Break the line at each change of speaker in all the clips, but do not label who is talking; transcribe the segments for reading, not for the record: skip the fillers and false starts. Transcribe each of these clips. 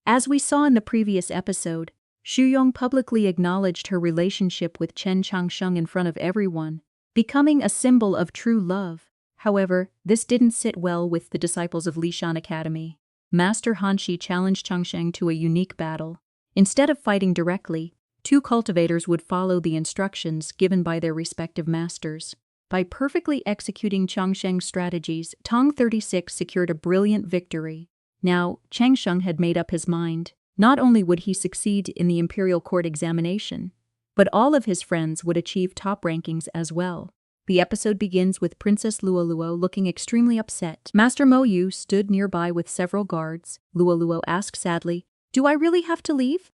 As we saw in the previous episode, Xu publicly acknowledged her relationship with Chen Changsheng in front of everyone, becoming a symbol of true love. However, this didn't sit well with the disciples of Lishan Academy. Master Hanshi challenged Changsheng to a unique battle. Instead of fighting directly, two cultivators would follow the instructions given by their respective masters. By perfectly executing Changsheng's strategies, Tang 36 secured a brilliant victory. Now, Changsheng had made up his mind. Not only would he succeed in the Imperial Court examination, but all of his friends would achieve top rankings as well. The episode begins with Princess Luoluo looking extremely upset. Master Mo Yu stood nearby with several guards. Luoluo asked sadly, "Do I really have to leave?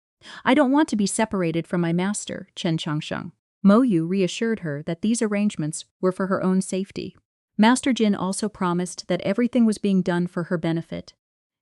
I don't want to be separated from my master, Chen Changsheng." Mo Yu reassured her that these arrangements were for her own safety. Master Jin also promised that everything was being done for her benefit.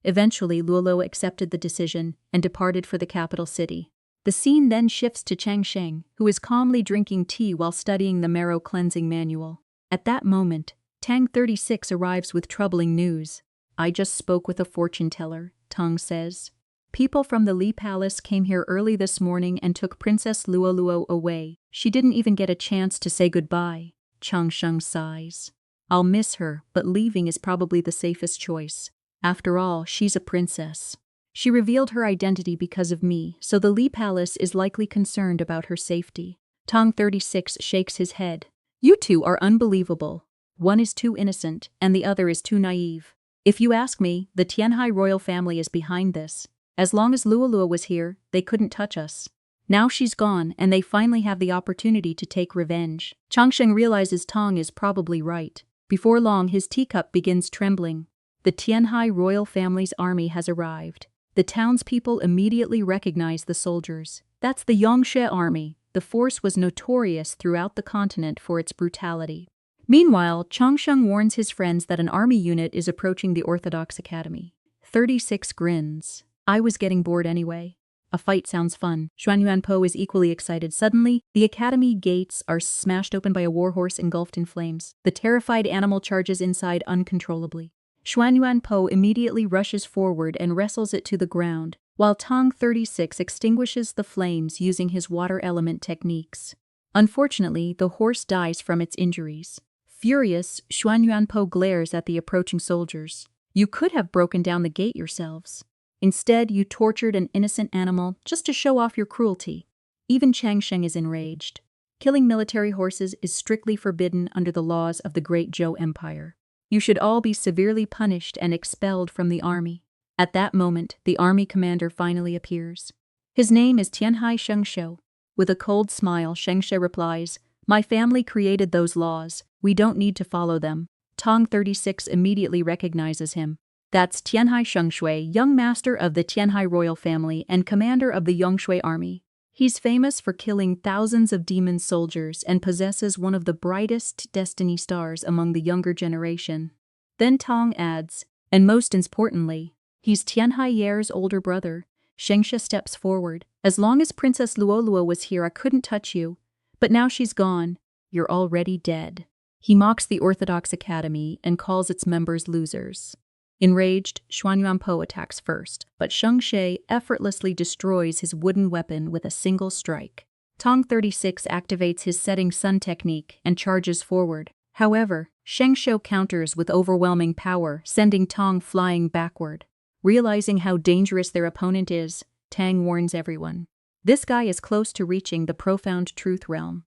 Eventually, Luoluo accepted the decision and departed for the capital city. The scene then shifts to Changsheng, who is calmly drinking tea while studying the marrow cleansing manual. At that moment, Tang 36 arrives with troubling news. "I just spoke with a fortune teller," Tang says. "People from the Li Palace came here early this morning and took Princess Luoluo away. She didn't even get a chance to say goodbye." Changsheng sighs. "I'll miss her, but leaving is probably the safest choice. After all, she's a princess. She revealed her identity because of me, so the Li Palace is likely concerned about her safety." Tang 36 shakes his head. "You two are unbelievable. One is too innocent, and the other is too naive. If you ask me, the Tianhai royal family is behind this. As long as Luoluo was here, they couldn't touch us. Now she's gone, and they finally have the opportunity to take revenge." Changsheng realizes Tang is probably right. Before long, his teacup begins trembling. The Tianhai royal family's army has arrived. The townspeople immediately recognize the soldiers. That's the Yongxue army. The force was notorious throughout the continent for its brutality. Meanwhile, Changsheng warns his friends that an army unit is approaching the Orthodox Academy. 36 grins. "I was getting bored anyway. A fight sounds fun." Xuan Yuan Po is equally excited. Suddenly, the academy gates are smashed open by a warhorse engulfed in flames. The terrified animal charges inside uncontrollably. Xuan Yuan Po immediately rushes forward and wrestles it to the ground, while Tang 36 extinguishes the flames using his water element techniques. Unfortunately, the horse dies from its injuries. Furious, Xuan Yuan Po glares at the approaching soldiers. "You could have broken down the gate yourselves. Instead, you tortured an innocent animal just to show off your cruelty." Even Changsheng is enraged. Killing military horses is strictly forbidden under the laws of the Great Zhou Empire. You should all be severely punished and expelled from the army. At that moment, the army commander finally appears. His name is Tianhai Shengshe. With a cold smile, Shengshe replies, "My family created those laws. We don't need to follow them." Tang 36 immediately recognizes him. That's Tianhai Shengshui, young master of the Tianhai royal family and commander of the Yongxue army. He's famous for killing thousands of demon soldiers and possesses one of the brightest destiny stars among the younger generation. Then Tang adds, "And most importantly, he's Tianhai Ye's older brother." Shengshe steps forward. "As long as Princess Luoluo was here, I couldn't touch you. But now she's gone. You're already dead." He mocks the Orthodox Academy and calls its members losers. Enraged, Xuan Yuan Po attacks first, but Shengshe effortlessly destroys his wooden weapon with a single strike. Tang 36 activates his setting sun technique and charges forward. However, Shengshe counters with overwhelming power, sending Tang flying backward. Realizing how dangerous their opponent is, Tang warns everyone. This guy is close to reaching the profound truth realm.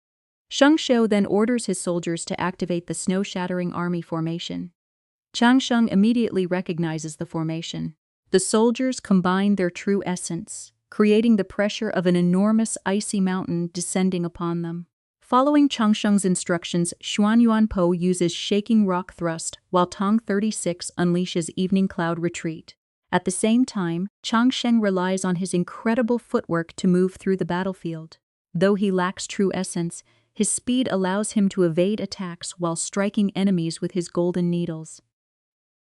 Shengshe then orders his soldiers to activate the snow-shattering army formation. Changsheng immediately recognizes the formation. The soldiers combine their true essence, creating the pressure of an enormous icy mountain descending upon them. Following Changsheng's instructions, Xuan Yuan Po uses shaking rock thrust, while Tang 36 unleashes evening cloud retreat. At the same time, Changsheng relies on his incredible footwork to move through the battlefield. Though he lacks true essence, his speed allows him to evade attacks while striking enemies with his golden needles.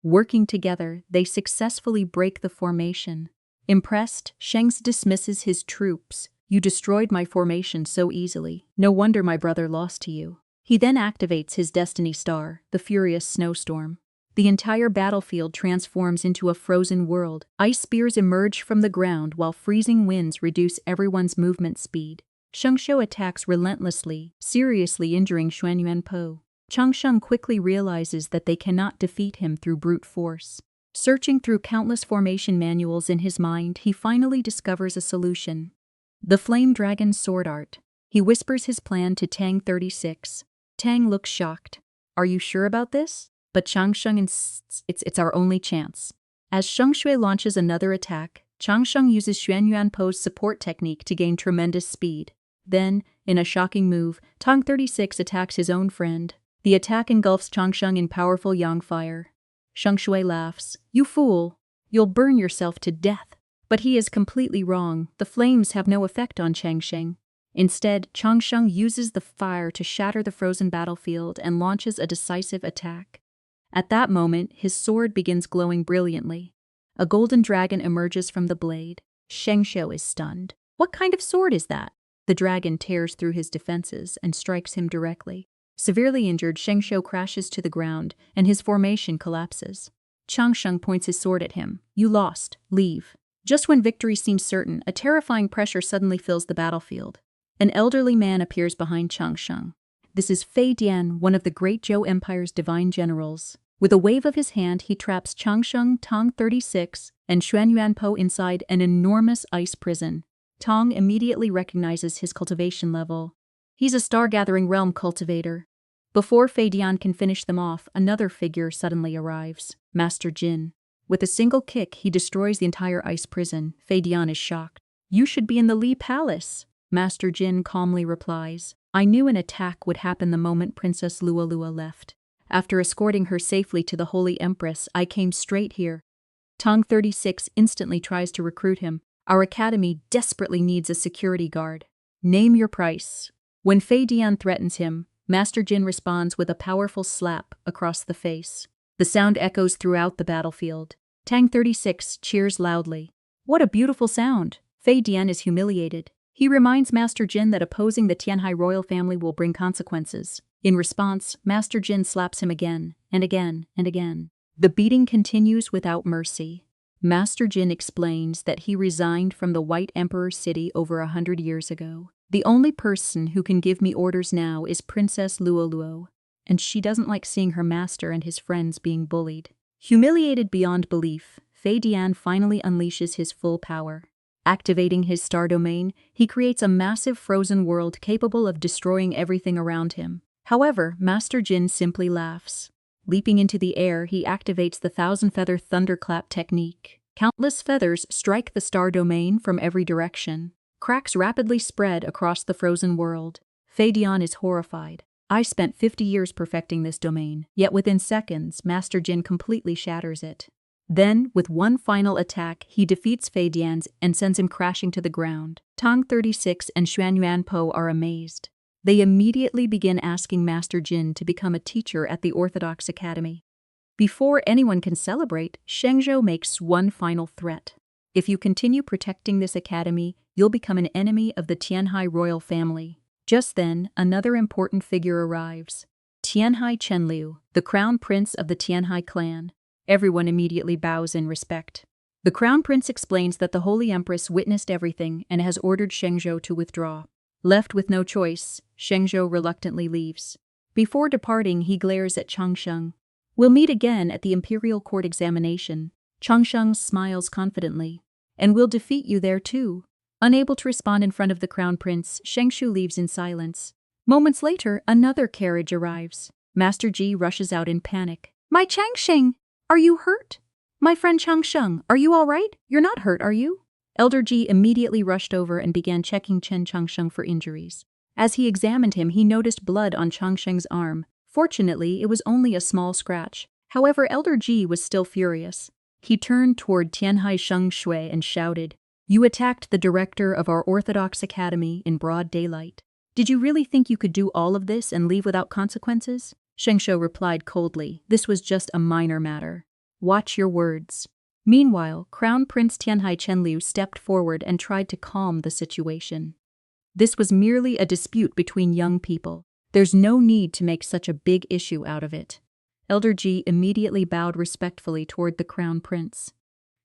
Working together, they successfully break the formation. Impressed, Sheng dismisses his troops. "You destroyed my formation so easily. No wonder my brother lost to you." He then activates his destiny star, the furious snowstorm. the entire battlefield transforms into a frozen world. Ice spears emerge from the ground while freezing winds reduce everyone's movement speed. Shengshou attacks relentlessly, seriously injuring Xuan Yuan Po. Changsheng quickly realizes that they cannot defeat him through brute force. Searching through countless formation manuals in his mind, he finally discovers a solution. The Flame Dragon's sword art. He whispers his plan to Tang 36. Tang looks shocked. "Are you sure about this?" But Changsheng insists it's our only chance. As Shengshui launches another attack, Changsheng uses Xuan Yuan Po's support technique to gain tremendous speed. Then, in a shocking move, Tang 36 attacks his own friend. The attack engulfs Changsheng in powerful yang fire. Shengshui laughs. "You fool! You'll burn yourself to death." But he is completely wrong. The flames have no effect on Changsheng. Instead, Changsheng uses the fire to shatter the frozen battlefield and launches a decisive attack. At that moment, his sword begins glowing brilliantly. A golden dragon emerges from the blade. Shengshou is stunned. "What kind of sword is that?" The dragon tears through his defenses and strikes him directly. Severely injured, Shengshou crashes to the ground, and his formation collapses. Changsheng points his sword at him. "You lost. Leave." Just when victory seems certain, a terrifying pressure suddenly fills the battlefield. An elderly man appears behind Changsheng. This is Fei Dian, one of the great Zhou Empire's divine generals. With a wave of his hand, he traps Changsheng, Tang 36, and Xuan Yuan Po inside an enormous ice prison. Tang immediately recognizes his cultivation level. He's a star-gathering realm cultivator. Before Fei Dian can finish them off, another figure suddenly arrives, Master Jin. With a single kick, he destroys the entire ice prison. Fei Dian is shocked. "You should be in the Li Palace." Master Jin calmly replies, "I knew an attack would happen the moment Princess Luoluo left. After escorting her safely to the Holy Empress, I came straight here." Tang 36 instantly tries to recruit him. "Our academy desperately needs a security guard. Name your price." When Fei Dian threatens him, Master Jin responds with a powerful slap across the face. The sound echoes throughout the battlefield. Tang 36 cheers loudly. "What a beautiful sound!" Fei Dian is humiliated. He reminds Master Jin that opposing the Tianhai royal family will bring consequences. In response, Master Jin slaps him again, and again, and again. The beating continues without mercy. Master Jin explains that he resigned from the White Emperor's city over 100 years ago. "The only person who can give me orders now is Princess Luoluo, and she doesn't like seeing her master and his friends being bullied." Humiliated beyond belief, Fei Dian finally unleashes his full power. Activating his star domain, he creates a massive frozen world capable of destroying everything around him. However, Master Jin simply laughs. Leaping into the air, he activates the thousand-feather thunderclap technique. Countless feathers strike the star domain from every direction. Cracks rapidly spread across the frozen world. Fei Dian is horrified. "I spent 50 years perfecting this domain, yet within seconds, Master Jin completely shatters it." Then, with one final attack, he defeats Fei Dian and sends him crashing to the ground. Tang 36 and Xuan Yuan Po are amazed. They immediately begin asking Master Jin to become a teacher at the Orthodox Academy. Before anyone can celebrate, Shengzhou makes one final threat. "If you continue protecting this academy, you'll become an enemy of the Tianhai royal family." Just then, another important figure arrives. Tianhai Chenliu, the crown prince of the Tianhai clan. Everyone immediately bows in respect. The crown prince explains that the Holy Empress witnessed everything and has ordered Shengzhou to withdraw. Left with no choice, Shengzhou reluctantly leaves. Before departing, he glares at Changsheng. "We'll meet again at the Imperial Court Examination." Changsheng smiles confidently. "And we'll defeat you there too." Unable to respond in front of the crown prince, Shengzhou leaves in silence. Moments later, another carriage arrives. Master Ji rushes out in panic. "My Changsheng! Are you hurt?" "My friend Changsheng, are you all right? You're not hurt, are you?" Elder Ji immediately rushed over and began checking Chen Changsheng for injuries. As he examined him, he noticed blood on Changsheng's arm. Fortunately, it was only a small scratch. However, Elder Ji was still furious. He turned toward Tianhai Shengshui and shouted, "You attacked the director of our Orthodox Academy in broad daylight. Did you really think you could do all of this and leave without consequences?" Shengshou replied coldly, "This was just a minor matter. Watch your words." Meanwhile, Crown Prince Tianhai Chenliu stepped forward and tried to calm the situation. "This was merely a dispute between young people. There's no need to make such a big issue out of it." Elder Ji immediately bowed respectfully toward the crown prince.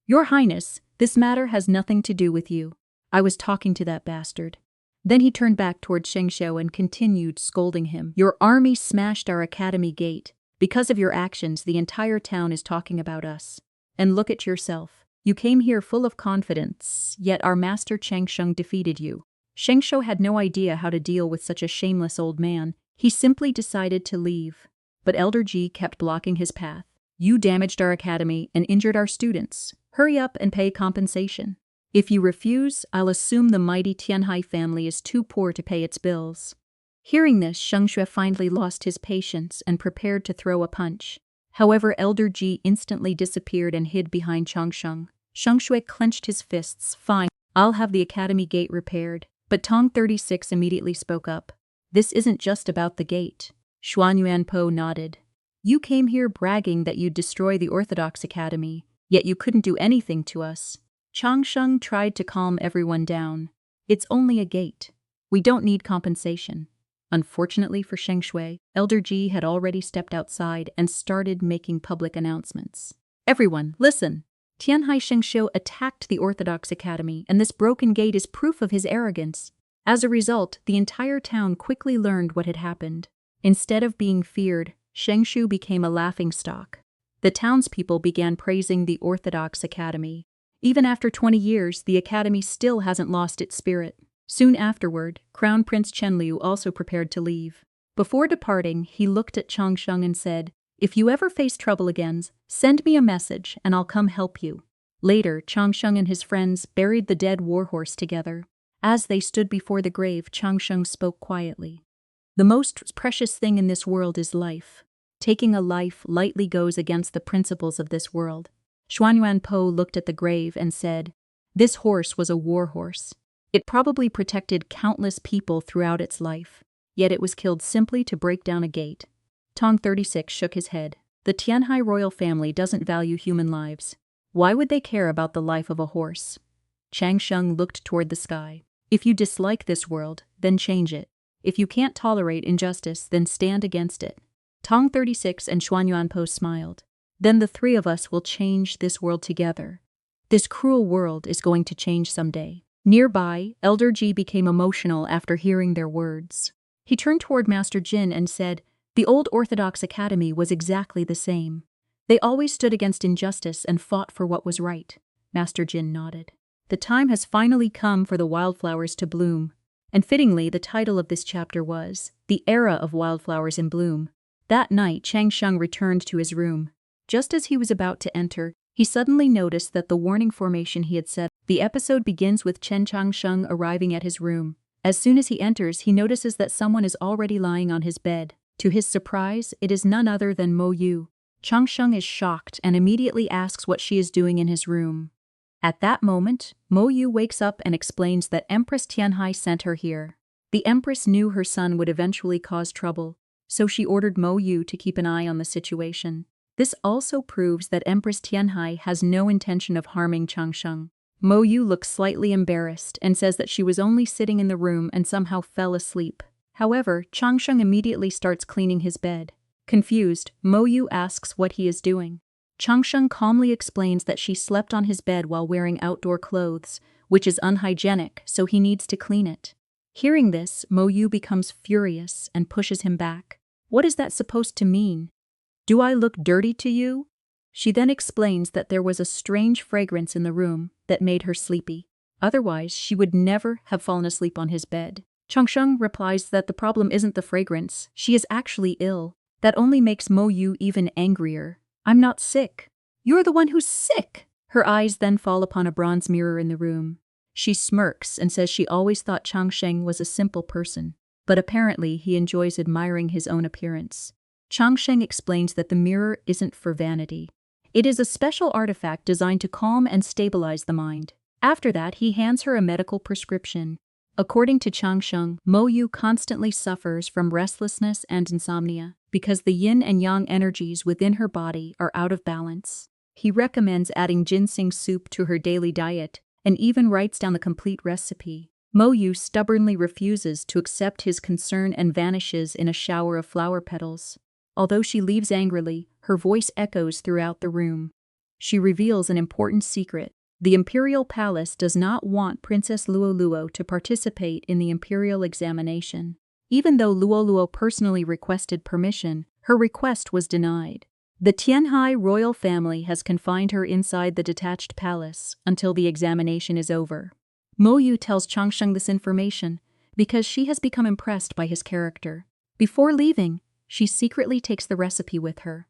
Your Highness, this matter has nothing to do with you. I was talking to that bastard. Then he turned back toward Shengshou and continued scolding him. Your army smashed our academy gate. Because of your actions, the entire town is talking about us. And look at yourself. You came here full of confidence, yet our master Changsheng defeated you. Shengshou had no idea how to deal with such a shameless old man. He simply decided to leave. But Elder Ji kept blocking his path. You damaged our academy and injured our students. Hurry up and pay compensation. If you refuse, I'll assume the mighty Tianhai family is too poor to pay its bills. Hearing this, Shengshue finally lost his patience and prepared to throw a punch. However, Elder Ji instantly disappeared and hid behind Changsheng. Shengshue clenched his fists. Fine, I'll have the academy gate repaired. But Tang 36 immediately spoke up. This isn't just about the gate. Xuan Yuan Po nodded. You came here bragging that you'd destroy the Orthodox Academy, yet you couldn't do anything to us. Changsheng tried to calm everyone down. It's only a gate. We don't need compensation. Unfortunately for Shengshue, Elder Ji had already stepped outside and started making public announcements. Everyone, listen! Tianhai Shengshou attacked the Orthodox Academy, and this broken gate is proof of his arrogance. As a result, the entire town quickly learned what had happened. Instead of being feared, Shengshou became a laughingstock. The townspeople began praising the Orthodox Academy. Even after 20 years, the academy still hasn't lost its spirit. Soon afterward, Crown Prince Chen Liu also prepared to leave. Before departing, he looked at Changsheng and said, If you ever face trouble again, send me a message and I'll come help you. Later, Changsheng and his friends buried the dead warhorse together. As they stood before the grave, Changsheng spoke quietly. The most precious thing in this world is life. Taking a life lightly goes against the principles of this world. Xuan Yuan Po looked at the grave and said, This horse was a war horse. It probably protected countless people throughout its life, yet it was killed simply to break down a gate. Tang 36 shook his head. The Tianhai royal family doesn't value human lives. Why would they care about the life of a horse? Changsheng looked toward the sky. If you dislike this world, then change it. If you can't tolerate injustice, then stand against it. Tang 36 and Xuan Yuan Po smiled. Then the three of us will change this world together. This cruel world is going to change someday. Nearby, Elder Ji became emotional after hearing their words. He turned toward Master Jin and said, The old Orthodox Academy was exactly the same. They always stood against injustice and fought for what was right. Master Jin nodded. The time has finally come for the wildflowers to bloom. And fittingly, the title of this chapter was, The Era of Wildflowers in Bloom. That night, Changsheng returned to his room. Just as he was about to enter, he suddenly noticed that the warning formation he had set. The episode begins with Chen Changsheng arriving at his room. As soon as he enters, he notices that someone is already lying on his bed. To his surprise, it is none other than Mo Yu. Changsheng is shocked and immediately asks what she is doing in his room. At that moment, Mo Yu wakes up and explains that Empress Tianhai sent her here. The Empress knew her son would eventually cause trouble, so she ordered Mo Yu to keep an eye on the situation. This also proves that Empress Tianhai has no intention of harming Changsheng. Mo Yu looks slightly embarrassed and says that she was only sitting in the room and somehow fell asleep. However, Changsheng immediately starts cleaning his bed. Confused, Mo Yu asks what he is doing. Changsheng calmly explains that she slept on his bed while wearing outdoor clothes, which is unhygienic, so he needs to clean it. Hearing this, Mo Yu becomes furious and pushes him back. What is that supposed to mean? Do I look dirty to you? She then explains that there was a strange fragrance in the room that made her sleepy. Otherwise, she would never have fallen asleep on his bed. Changsheng replies that the problem isn't the fragrance, she is actually ill. That only makes Mo Yu even angrier. I'm not sick. You're the one who's sick! Her eyes then fall upon a bronze mirror in the room. She smirks and says she always thought Changsheng was a simple person, but apparently he enjoys admiring his own appearance. Changsheng explains that the mirror isn't for vanity. It is a special artifact designed to calm and stabilize the mind. After that, he hands her a medical prescription. According to Changsheng, Mo Yu constantly suffers from restlessness and insomnia because the yin and yang energies within her body are out of balance. He recommends adding ginseng soup to her daily diet and even writes down the complete recipe. Mo Yu stubbornly refuses to accept his concern and vanishes in a shower of flower petals. Although she leaves angrily, her voice echoes throughout the room. She reveals an important secret. The Imperial Palace does not want Princess Luoluo to participate in the Imperial Examination. Even though Luoluo personally requested permission, her request was denied. The Tianhai royal family has confined her inside the detached palace until the examination is over. Mo Yu tells Changsheng this information because she has become impressed by his character. Before leaving, she secretly takes the recipe with her.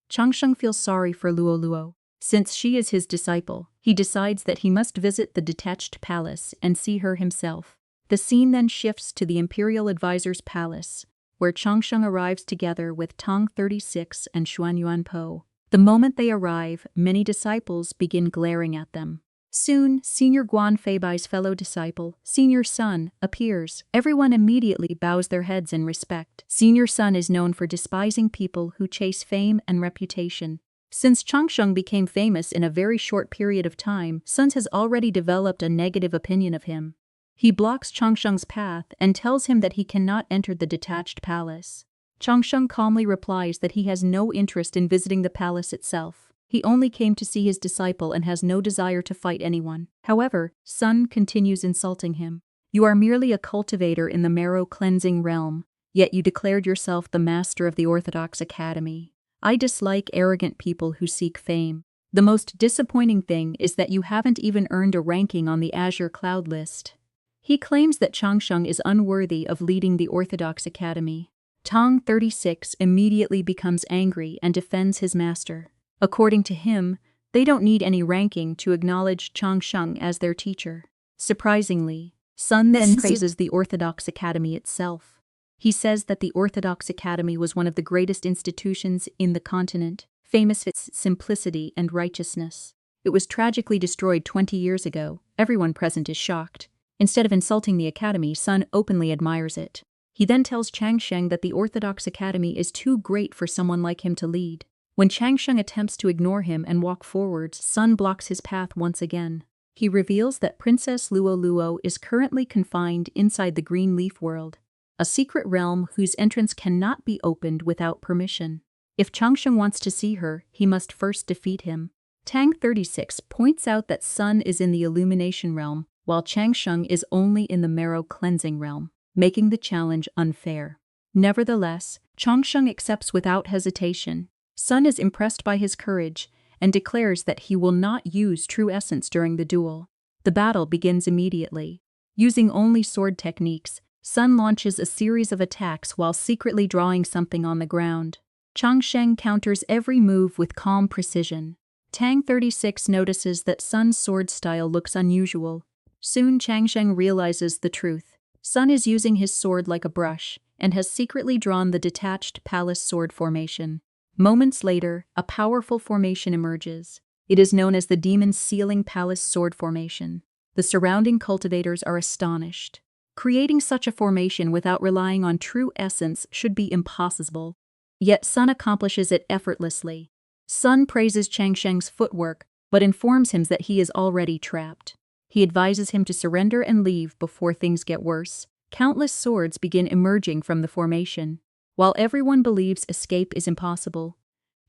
Changsheng feels sorry for Luoluo. Since she is his disciple, he decides that he must visit the detached palace and see her himself. The scene then shifts to the Imperial Advisor's palace, where Changsheng arrives together with Tang 36 and Xuan Yuan Po. The moment they arrive, many disciples begin glaring at them. Soon, Senior Guan Feibai's fellow disciple, Senior Sun, appears. Everyone immediately bows their heads in respect. Senior Sun is known for despising people who chase fame and reputation. Since Changsheng became famous in a very short period of time, Sun has already developed a negative opinion of him. He blocks Changsheng's path and tells him that he cannot enter the detached palace. Changsheng calmly replies that he has no interest in visiting the palace itself. He only came to see his disciple and has no desire to fight anyone. However, Sun continues insulting him. You are merely a cultivator in the marrow-cleansing realm, yet you declared yourself the master of the Orthodox Academy. I dislike arrogant people who seek fame. The most disappointing thing is that you haven't even earned a ranking on the Azure Cloud list. He claims that Changsheng is unworthy of leading the Orthodox Academy. Tang 36 immediately becomes angry and defends his master. According to him, they don't need any ranking to acknowledge Changsheng as their teacher. Surprisingly, Sun then praises the Orthodox Academy itself. He says that the Orthodox Academy was one of the greatest institutions in the continent, famous for its simplicity and righteousness. It was tragically destroyed 20 years ago. Everyone present is shocked. Instead of insulting the Academy, Sun openly admires it. He then tells Changsheng that the Orthodox Academy is too great for someone like him to lead. When Changsheng attempts to ignore him and walk forwards, Sun blocks his path once again. He reveals that Princess Luoluo is currently confined inside the Green Leaf World, a secret realm whose entrance cannot be opened without permission. If Changsheng wants to see her, he must first defeat him. Tang 36 points out that Sun is in the Illumination realm, while Changsheng is only in the marrow-cleansing realm, making the challenge unfair. Nevertheless, Changsheng accepts without hesitation. Sun is impressed by his courage and declares that he will not use true essence during the duel. The battle begins immediately. Using only sword techniques, Sun launches a series of attacks while secretly drawing something on the ground. Changsheng counters every move with calm precision. Tang 36 notices that Sun's sword style looks unusual. Soon Changsheng realizes the truth. Sun is using his sword like a brush and has secretly drawn the detached palace sword formation. Moments later, a powerful formation emerges. It is known as the Demon Sealing Palace Sword Formation. The surrounding cultivators are astonished. Creating such a formation without relying on true essence should be impossible. Yet Sun accomplishes it effortlessly. Sun praises Changsheng's footwork, but informs him that he is already trapped. He advises him to surrender and leave before things get worse. Countless swords begin emerging from the formation. While everyone believes escape is impossible,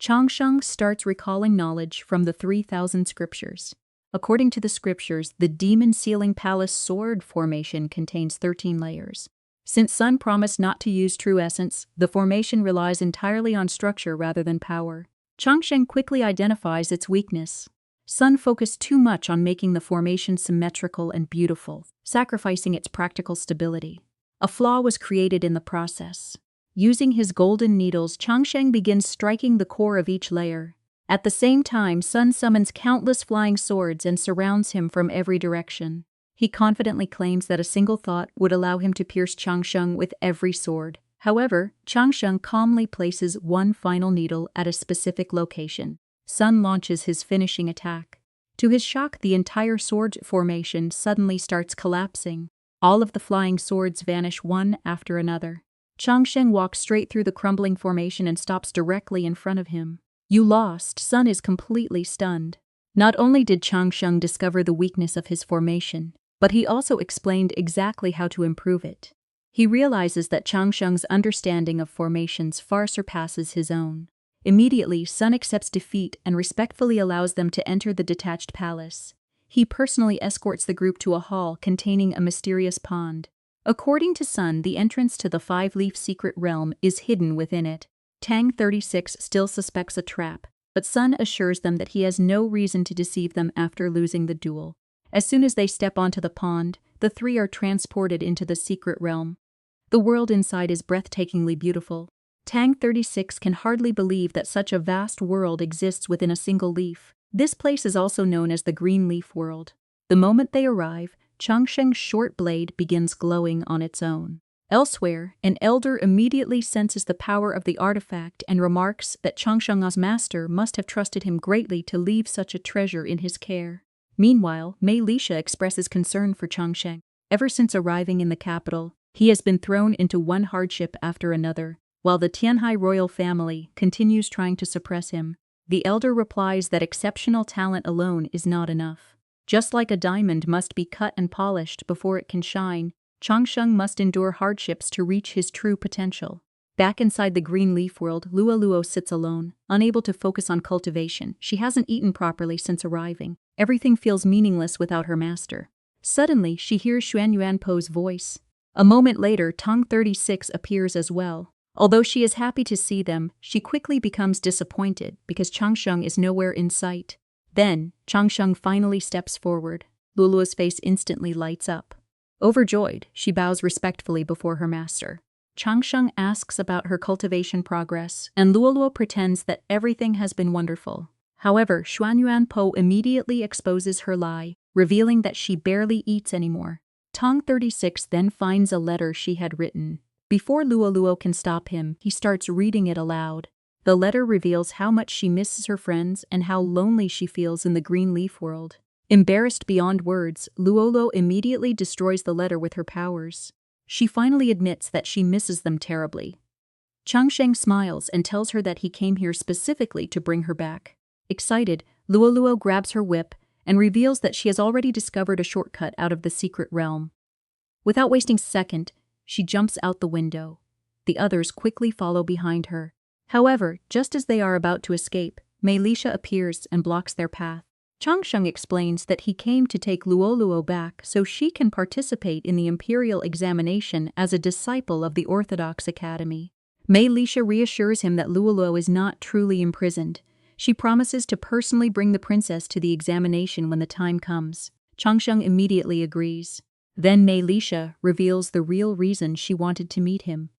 Changsheng starts recalling knowledge from the 3,000 scriptures. According to the scriptures, the Demon Sealing Palace Sword Formation contains 13 layers. Since Sun promised not to use true essence, the formation relies entirely on structure rather than power. Changsheng quickly identifies its weakness. Sun focused too much on making the formation symmetrical and beautiful, sacrificing its practical stability. A flaw was created in the process. Using his golden needles, Changsheng begins striking the core of each layer. At the same time, Sun summons countless flying swords and surrounds him from every direction. He confidently claims that a single thought would allow him to pierce Changsheng with every sword. However, Changsheng calmly places one final needle at a specific location. Sun launches his finishing attack. To his shock, the entire sword formation suddenly starts collapsing. All of the flying swords vanish one after another. Changsheng walks straight through the crumbling formation and stops directly in front of him. You lost. Sun is completely stunned. Not only did Changsheng discover the weakness of his formation, but he also explained exactly how to improve it. He realizes that Changsheng's understanding of formations far surpasses his own. Immediately, Sun accepts defeat and respectfully allows them to enter the detached palace. He personally escorts the group to a hall containing a mysterious pond. According to Sun, the entrance to the five-leaf secret realm is hidden within it. Tang 36 still suspects a trap, but Sun assures them that he has no reason to deceive them after losing the duel. As soon as they step onto the pond, the three are transported into the secret realm. The world inside is breathtakingly beautiful. Tang 36 can hardly believe that such a vast world exists within a single leaf. This place is also known as the Green Leaf World. The moment they arrive, Changsheng's short blade begins glowing on its own. Elsewhere, an elder immediately senses the power of the artifact and remarks that Changsheng's master must have trusted him greatly to leave such a treasure in his care. Meanwhile, Mei Lisha expresses concern for Changsheng. Ever since arriving in the capital, he has been thrown into one hardship after another, while the Tianhai royal family continues trying to suppress him. The elder replies that exceptional talent alone is not enough. Just like a diamond must be cut and polished before it can shine, Changsheng must endure hardships to reach his true potential. Back inside the Green Leaf World, Luoluo sits alone, unable to focus on cultivation. She hasn't eaten properly since arriving. Everything feels meaningless without her master. Suddenly, she hears Xuan Yuan Po's voice. A moment later, Tang 36 appears as well. Although she is happy to see them, she quickly becomes disappointed because Changsheng is nowhere in sight. Then, Changsheng finally steps forward. Luoluo's face instantly lights up. Overjoyed, she bows respectfully before her master. Changsheng asks about her cultivation progress, and Luoluo pretends that everything has been wonderful. However, Xuan Yuan Po immediately exposes her lie, revealing that she barely eats anymore. Tang 36 then finds a letter she had written. Before Luoluo can stop him, he starts reading it aloud. The letter reveals how much she misses her friends and how lonely she feels in the Green Leaf World. Embarrassed beyond words, Luoluo immediately destroys the letter with her powers. She finally admits that she misses them terribly. Changsheng smiles and tells her that he came here specifically to bring her back. Excited, Luoluo grabs her whip and reveals that she has already discovered a shortcut out of the secret realm. Without wasting a second, she jumps out the window. The others quickly follow behind her. However, just as they are about to escape, Mei Lisha appears and blocks their path. Changsheng explains that he came to take Luoluo back so she can participate in the Imperial Examination as a disciple of the Orthodox Academy. Mei Lisha reassures him that Luoluo is not truly imprisoned. She promises to personally bring the princess to the examination when the time comes. Changsheng immediately agrees. Then Mei Lisha reveals the real reason she wanted to meet him.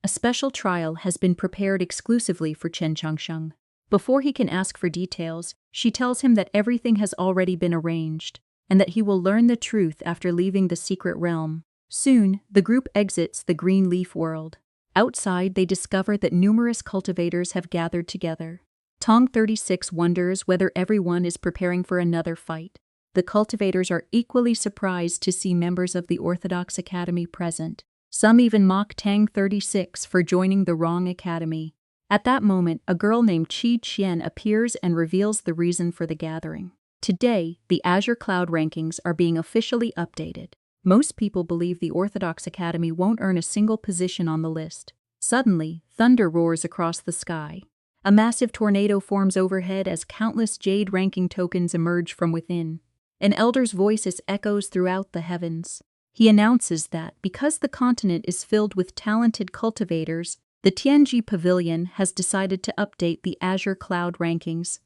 A special trial has been prepared exclusively for Chen Changsheng. Before he can ask for details, she tells him that everything has already been arranged, and that he will learn the truth after leaving the secret realm. Soon, the group exits the Green Leaf World. Outside, they discover that numerous cultivators have gathered together. Tang 36 wonders whether everyone is preparing for another fight. The cultivators are equally surprised to see members of the Orthodox Academy present. Some even mock Tang 36 for joining the wrong academy. At that moment, a girl named Qi Qian appears and reveals the reason for the gathering. Today, the Azure Cloud Rankings are being officially updated. Most people believe the Orthodox Academy won't earn a single position on the list. Suddenly, thunder roars across the sky. A massive tornado forms overhead as countless Jade ranking tokens emerge from within. An elder's voice echoes throughout the heavens. He announces that, because the continent is filled with talented cultivators, the Tianji Pavilion has decided to update the Azure Cloud Rankings.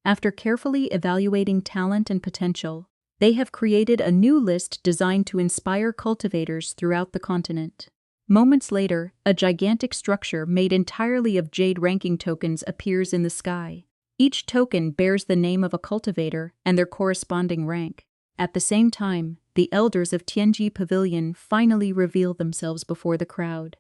After carefully evaluating talent and potential, they have created a new list designed to inspire cultivators throughout the continent. Moments later, a gigantic structure made entirely of Jade ranking tokens appears in the sky. Each token bears the name of a cultivator and their corresponding rank. At the same time, the elders of Tianji Pavilion finally reveal themselves before the crowd.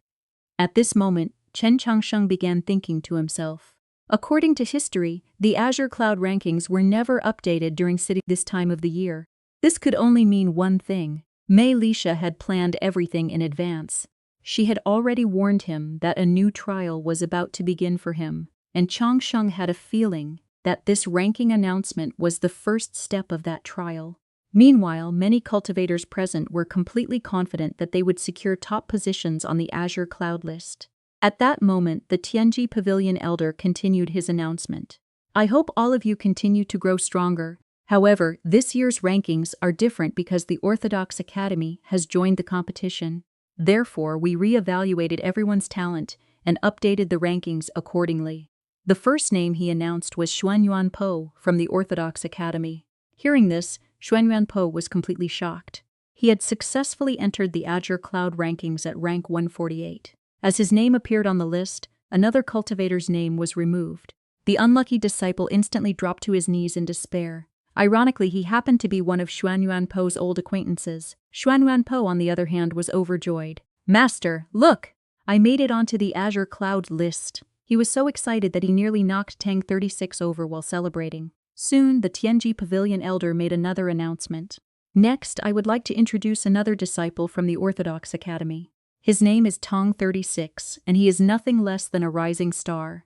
At this moment, Chen Changsheng began thinking to himself. According to history, the Azure Cloud Rankings were never updated during this time of the year. This could only mean one thing. Mei Lisha had planned everything in advance. She had already warned him that a new trial was about to begin for him, and Changsheng had a feeling that this ranking announcement was the first step of that trial. Meanwhile, many cultivators present were completely confident that they would secure top positions on the Azure Cloud list. At that moment, the Tianji Pavilion elder continued his announcement. I hope all of you continue to grow stronger. However, this year's rankings are different because the Orthodox Academy has joined the competition. Therefore, we re-evaluated everyone's talent and updated the rankings accordingly. The first name he announced was Xuan Yuan Po from the Orthodox Academy. Hearing this, Xuan Yuan Po was completely shocked. He had successfully entered the Azure Cloud Rankings at rank 148. As his name appeared on the list, another cultivator's name was removed. The unlucky disciple instantly dropped to his knees in despair. Ironically, he happened to be one of Xuan Yuan Po's old acquaintances. Xuan Yuan Po, on the other hand, was overjoyed. Master, look! I made it onto the Azure Cloud list. He was so excited that he nearly knocked Tang 36 over while celebrating. Soon, the Tianji Pavilion elder made another announcement. Next, I would like to introduce another disciple from the Orthodox Academy. His name is Tang 36, and he is nothing less than a rising star.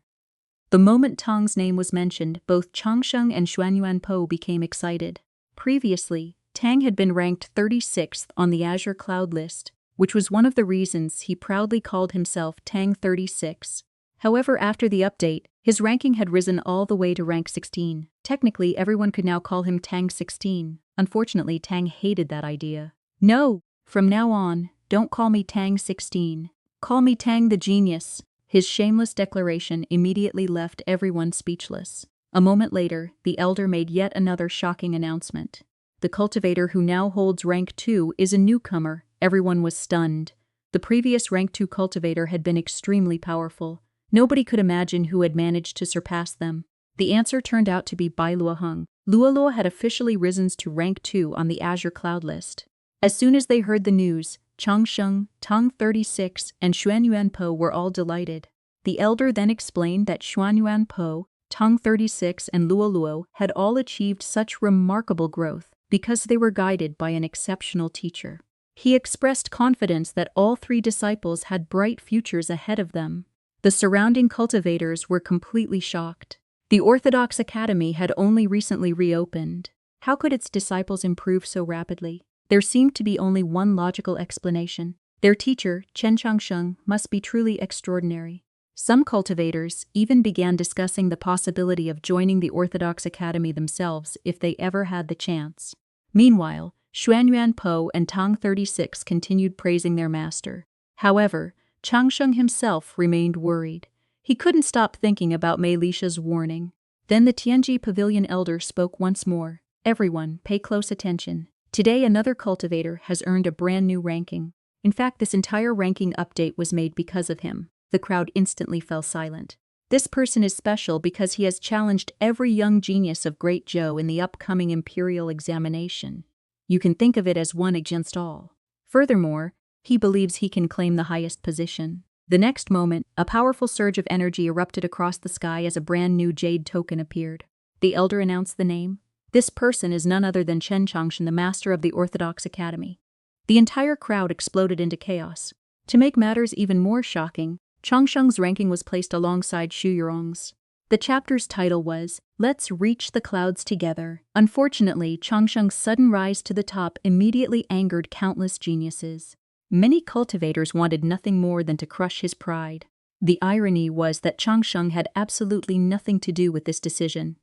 The moment Tang's name was mentioned, both Changsheng and Xuan Yuan Po became excited. Previously, Tang had been ranked 36th on the Azure Cloud list, which was one of the reasons he proudly called himself Tang 36. However, after the update, his ranking had risen all the way to rank 16. Technically, everyone could now call him Tang 16. Unfortunately, Tang hated that idea. No, from now on, don't call me Tang 16. Call me Tang the Genius. His shameless declaration immediately left everyone speechless. A moment later, the elder made yet another shocking announcement. The cultivator who now holds rank 2 is a newcomer. Everyone was stunned. The previous rank 2 cultivator had been extremely powerful. Nobody could imagine who had managed to surpass them. The answer turned out to be Bai Luoheng. Luoluo had officially risen to rank 2 on the Azure Cloud list. As soon as they heard the news, Changsheng, Tang 36, and Xuan Yuan Po were all delighted. The elder then explained that Xuan Yuan Po, Tang 36, and Luoluo had all achieved such remarkable growth because they were guided by an exceptional teacher. He expressed confidence that all three disciples had bright futures ahead of them. The surrounding cultivators were completely shocked. The Orthodox Academy had only recently reopened. How could its disciples improve so rapidly? There seemed to be only one logical explanation. Their teacher, Chen Changsheng, must be truly extraordinary. Some cultivators even began discussing the possibility of joining the Orthodox Academy themselves if they ever had the chance. Meanwhile, Xuan Yuan Po and Tang 36 continued praising their master. However, Changsheng himself remained worried. He couldn't stop thinking about Mei Lisha's warning. Then the Tianji Pavilion elder spoke once more. Everyone, pay close attention. Today another cultivator has earned a brand new ranking. In fact, this entire ranking update was made because of him. The crowd instantly fell silent. This person is special because he has challenged every young genius of Great Zhou in the upcoming Imperial Examination. You can think of it as one against all. Furthermore, he believes he can claim the highest position. The next moment, a powerful surge of energy erupted across the sky as a brand new jade token appeared. The elder announced the name. This person is none other than Chen Changsheng, the master of the Orthodox Academy. The entire crowd exploded into chaos. To make matters even more shocking, Changsheng's ranking was placed alongside Xu Yurong's. The chapter's title was, Let's Reach the Clouds Together. Unfortunately, Changsheng's sudden rise to the top immediately angered countless geniuses. Many cultivators wanted nothing more than to crush his pride. The irony was that Changsheng had absolutely nothing to do with this decision.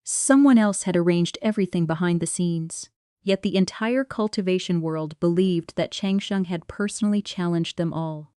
Someone else had arranged everything behind the scenes. Yet the entire cultivation world believed that Changsheng had personally challenged them all.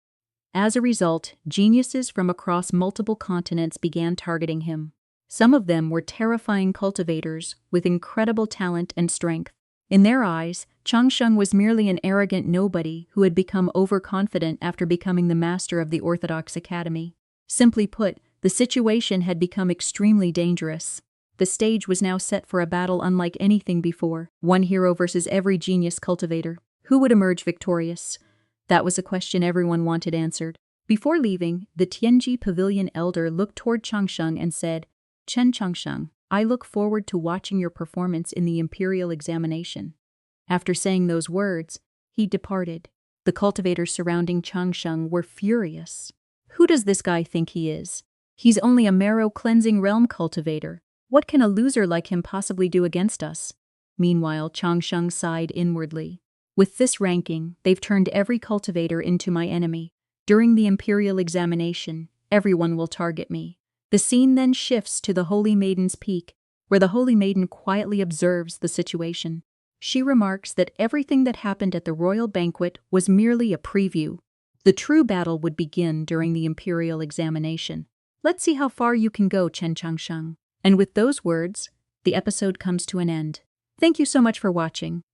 As a result, geniuses from across multiple continents began targeting him. Some of them were terrifying cultivators with incredible talent and strength. In their eyes, Changsheng was merely an arrogant nobody who had become overconfident after becoming the master of the Orthodox Academy. Simply put, the situation had become extremely dangerous. The stage was now set for a battle unlike anything before, one hero versus every genius cultivator. Who would emerge victorious? That was a question everyone wanted answered. Before leaving, the Tianji Pavilion elder looked toward Changsheng and said, Chen Changsheng, I look forward to watching your performance in the Imperial Examination. After saying those words, he departed. The cultivators surrounding Changsheng were furious. Who does this guy think he is? He's only a marrow-cleansing realm cultivator. What can a loser like him possibly do against us? Meanwhile, Changsheng sighed inwardly. With this ranking, they've turned every cultivator into my enemy. During the Imperial Examination, everyone will target me. The scene then shifts to the Holy Maiden's Peak, where the Holy Maiden quietly observes the situation. She remarks that everything that happened at the royal banquet was merely a preview. The true battle would begin during the Imperial Examination. Let's see how far you can go, Chen Changsheng. And with those words, the episode comes to an end. Thank you so much for watching.